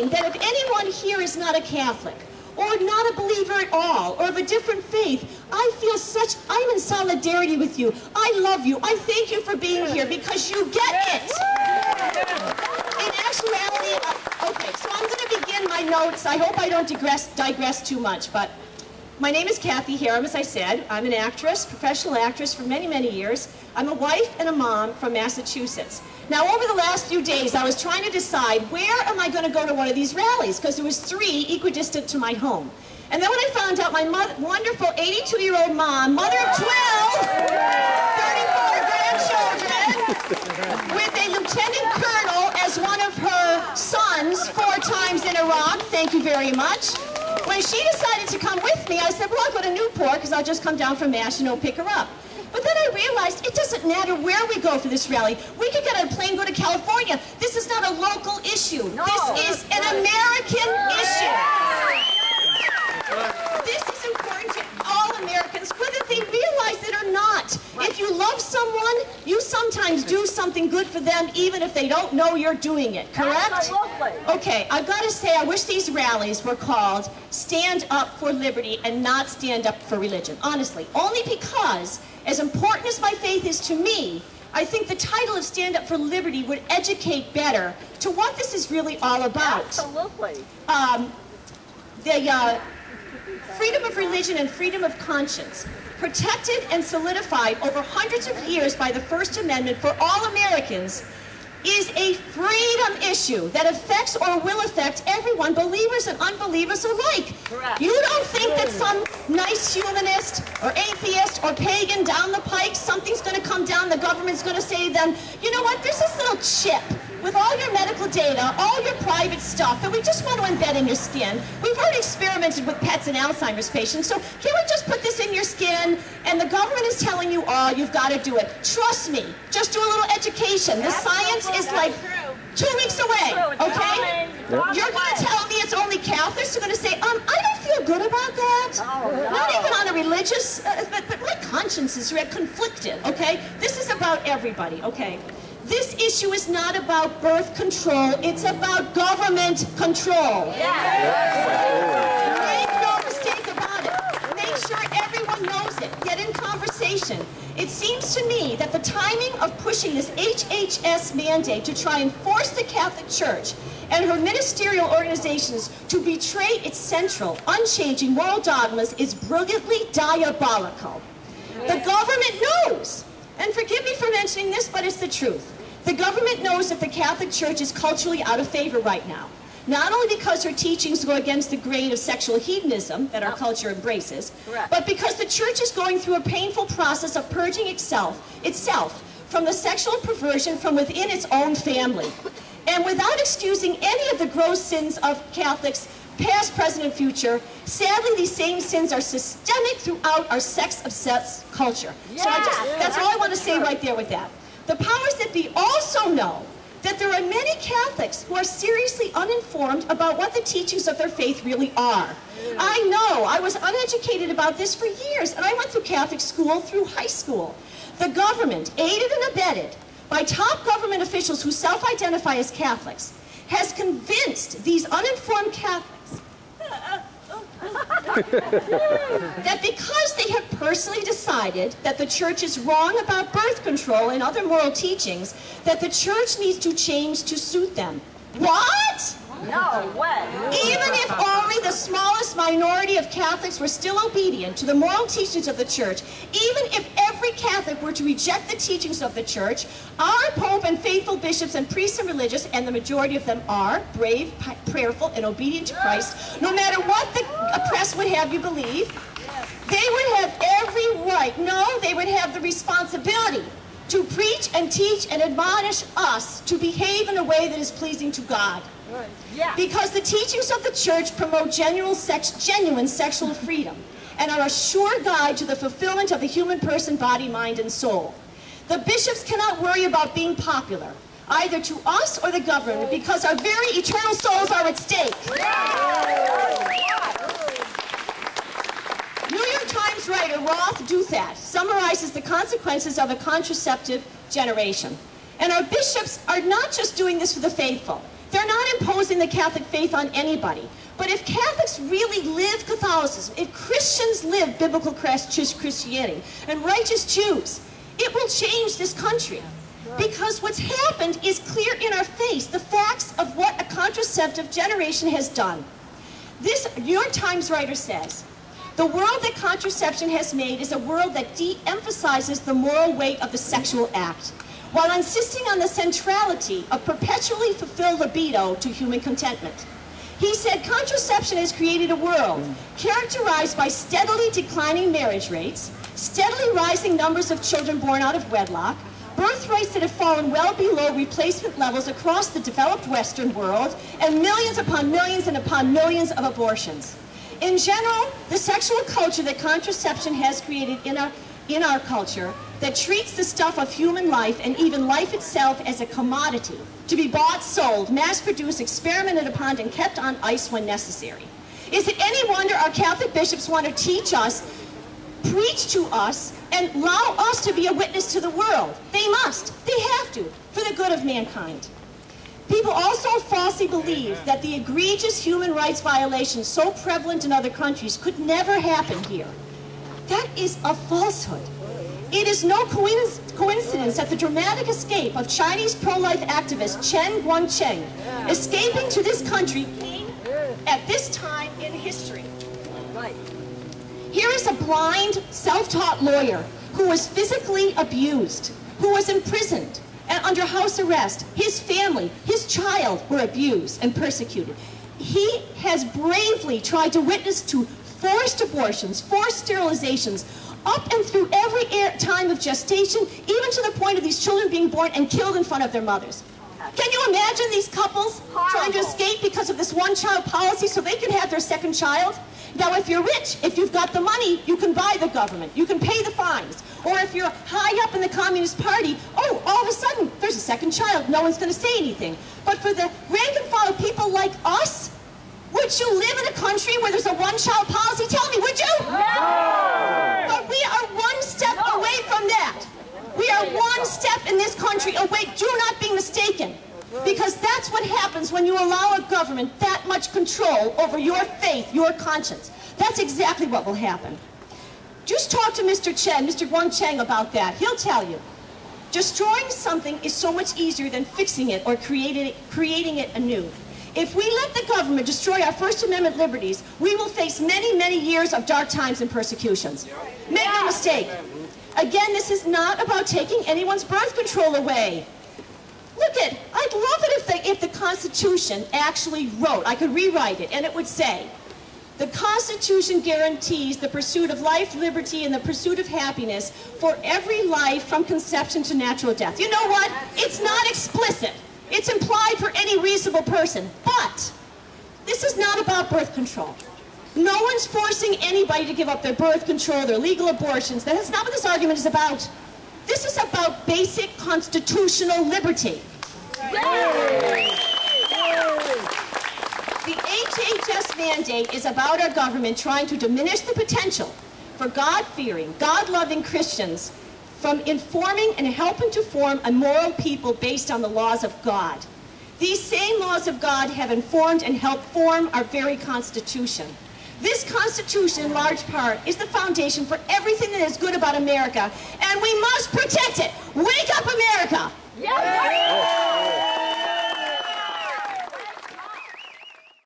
mean that if anyone here is not a Catholic, or not a believer at all, or of a different faith, I'm in solidarity with you. I love you. I thank you for being here because you get it. In actuality, okay, so I'm going to begin my notes. I hope I don't digress too much, but my name is Kathy Harum, as I said. I'm an actress, professional actress for many, many years. I'm a wife and a mom from Massachusetts. Now, over the last few days, I was trying to decide where am I going to go to one of these rallies, because there was 3 equidistant to my home. And then when I found out my wonderful 82-year-old mom, mother of 12, 34 grandchildren, with a lieutenant colonel as one of her sons 4 times in Iraq, thank you very much. When she decided to come with me, I said, well, I'll go to Newport, because I'll just come down from Mass, pick her up. But then I realized it doesn't matter where we go for this rally. We could get on a plane and go to California. This is not a local issue. No, this is an American issue. This is important to all Americans, whether they realize it or not. If you love someone, you sometimes do something good for them, even if they don't know you're doing it, correct? Absolutely. Okay, I've got to say, I wish these rallies were called Stand Up for Liberty and not Stand Up for Religion, honestly. Only because, as important as my faith is to me, I think the title of Stand Up for Liberty would educate better to what this is really all about. Absolutely. The freedom of religion and freedom of conscience, protected and solidified over hundreds of years by the First Amendment for all Americans, is a freedom issue that affects or will affect everyone, believers and unbelievers alike. Correct. You don't think that some nice humanist or atheist or pagan down the pike, something's going to come down, the government's going to say to them, you know what, there's this little chip with all your medical data, all your private stuff that we just want to embed in your skin. We've already experimented with pets and Alzheimer's patients, so can we just put this in your skin? And the government is telling you, oh, you've got to do it. Trust me, just do a little education. The science is like 2 weeks away, okay? You're going to tell me it's only Catholics who are going to say, I don't feel good about that. Not even on a religious, but my conscience is conflicted, okay? This is about everybody, okay? This issue is not about birth control, it's about government control. Make no mistake about it. Make sure everyone knows it. Get in conversation. It seems to me that the timing of pushing this HHS mandate to try and force the Catholic Church and her ministerial organizations to betray its central, unchanging moral dogmas is brilliantly diabolical. The government knows, and forgive me for mentioning this, but it's the truth. The government knows that the Catholic Church is culturally out of favor right now. Not only because her teachings go against the grain of sexual hedonism that our culture embraces, but because the Church is going through a painful process of purging itself from the sexual perversion from within its own family. And without excusing any of the gross sins of Catholics, past, present, and future, sadly these same sins are systemic throughout our sex-obsessed culture. So that's all I want to say right there with that. The powers that be also know that there are many Catholics who are seriously uninformed about what the teachings of their faith really are. I know, I was uneducated about this for years, and I went through Catholic school through high school. The government, aided and abetted by top government officials who self-identify as Catholics, has convinced these uninformed Catholics that because they have personally decided that the Church is wrong about birth control and other moral teachings, that the Church needs to change to suit them. What? No way. Even if only the smallest minority of Catholics were still obedient to the moral teachings of the Church, even if every Catholic were to reject the teachings of the Church, our Pope and faithful bishops and priests and religious, and the majority of them are brave, prayerful, and obedient to Christ, no matter what the press would have you believe, they would have every right, no, they would have the responsibility to preach and teach and admonish us to behave in a way that is pleasing to God. Because the teachings of the Church promote genuine sexual freedom and are a sure guide to the fulfillment of the human person, body, mind, and soul. The bishops cannot worry about being popular, either to us or the government, because our very eternal souls are at stake. New York Times writer Roth Douthat summarizes the consequences of a contraceptive generation. And our bishops are not just doing this for the faithful. They're not not imposing the Catholic faith on anybody. But if Catholics really live Catholicism, if Christians live biblical Christianity and righteous Jews, it will change this country. Because what's happened is clear in our face, the facts of what a contraceptive generation has done. This New York Times writer says, the world that contraception has made is a world that de-emphasizes the moral weight of the sexual act, while insisting on the centrality of perpetually fulfilled libido to human contentment. He said contraception has created a world characterized by steadily declining marriage rates, steadily rising numbers of children born out of wedlock, birth rates that have fallen well below replacement levels across the developed Western world, and millions upon millions and upon millions of abortions. In general, the sexual culture that contraception has created in our culture that treats the stuff of human life and even life itself as a commodity to be bought, sold, mass-produced, experimented upon, and kept on ice when necessary. Is it any wonder our Catholic bishops want to teach us, preach to us, and allow us to be a witness to the world? They must. They have to, for the good of mankind. People also falsely believe that the egregious human rights violations so prevalent in other countries could never happen here. That is a falsehood. It is no coincidence that the dramatic escape of Chinese pro-life activist Chen Guangcheng escaping to this country came at this time in history. Here is a blind, self-taught lawyer who was physically abused, who was imprisoned and under house arrest. His family, his child were abused and persecuted. He has bravely tried to witness to forced abortions, forced sterilizations, up and through every time of gestation, even to the point of these children being born and killed in front of their mothers. Can you imagine these couples trying to escape because of this one-child policy so they can have their second child? Now, if you're rich, if you've got the money, you can buy the government. You can pay the fines. Or if you're high up in the Communist Party, oh, all of a sudden, there's a second child. No one's going to say anything. But for the rank and file people like us, would you live in a country where there's a one-child policy? Tell me, would you? No! But we are one step away from that. We are one step in this country away. Do not be mistaken. Because that's what happens when you allow a government that much control over your faith, your conscience. That's exactly what will happen. Just talk to Mr. Chen, Mr. Guangcheng about that. He'll tell you. Destroying something is so much easier than fixing it or creating it anew. If we let the government destroy our First Amendment liberties, we will face many, many years of dark times and persecutions. Make no mistake. Again, this is not about taking anyone's birth control away. Look at, I'd love it if the Constitution actually wrote, I could rewrite it, and it would say, the Constitution guarantees the pursuit of life, liberty, and the pursuit of happiness for every life from conception to natural death. You know what? It's not explicit. It's implied for any reasonable person. But this is not about birth control. No one's forcing anybody to give up their birth control, their legal abortions. That's not what this argument is about. This is about basic constitutional liberty. The HHS mandate is about our government trying to diminish the potential for God-fearing, God-loving Christians from informing and helping to form a moral people based on the laws of God. These same laws of God have informed and helped form our very Constitution. This Constitution, in large part, is the foundation for everything that is good about America, and we must protect it. Wake up, America! Yes.